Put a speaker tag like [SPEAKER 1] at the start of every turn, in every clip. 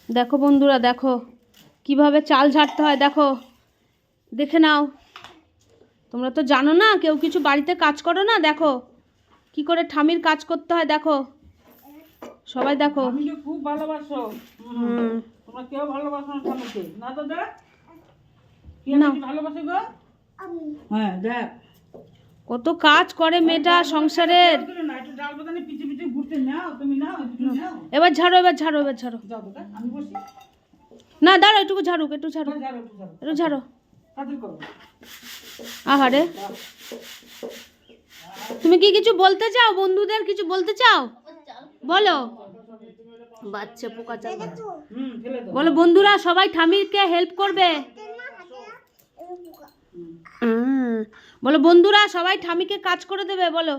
[SPEAKER 1] দেখো বন্ধুরা, দেখো কিভাবে চাল ঝাড়তে হয়। দেখো, দেখে নাও। তোমরা তো জানো না, কেউ কিছু বাড়িতে কাজ করো না। দেখো কি করে ঠামির কাজ করতে হয়। দেখো সবাই দেখো।
[SPEAKER 2] আমি খুব ভালোবাসো। তোমরা কেউ ভালোবাসো না ঠামিকে, না তো দেখ কি ভালোবাসে গো। হ্যাঁ দেখ
[SPEAKER 1] কত কাজ করে মেয়েটা সংসারের। এবার ঝাড়ো, এবার ঝাড়ো, এবার ঝাড়ো। না দাঁড়ো, একটু ঝাড়ুক, একটু ঝাড়ো, একটু ঝাড়ো। আহারে, তুমি কি কিছু বলতে চাও? বন্ধুদের কিছু বলতে চাও? বলো। বাচ্চা পোকা চাল বলো। বন্ধুরা সবাই ঠামিরকে হেল্প করবে। বলো বন্ধুরা সবাই ঠামিকে কাজ করে দেবে। বলো,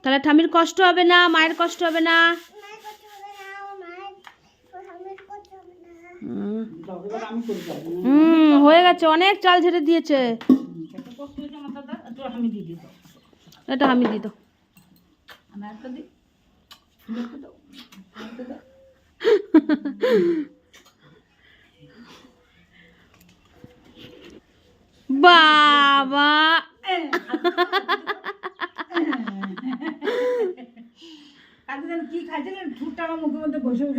[SPEAKER 1] তাহলে ঠামির কষ্ট হবে না, মায়ের কষ্ট হবে না। হয়ে গেছে, অনেক চাল ঝেড়ে দিয়েছে। এটা আমি দিই তো। বাবা
[SPEAKER 2] কি খাইছিলেন? ঠুটটা আমার মুখের মধ্যে বসে বসে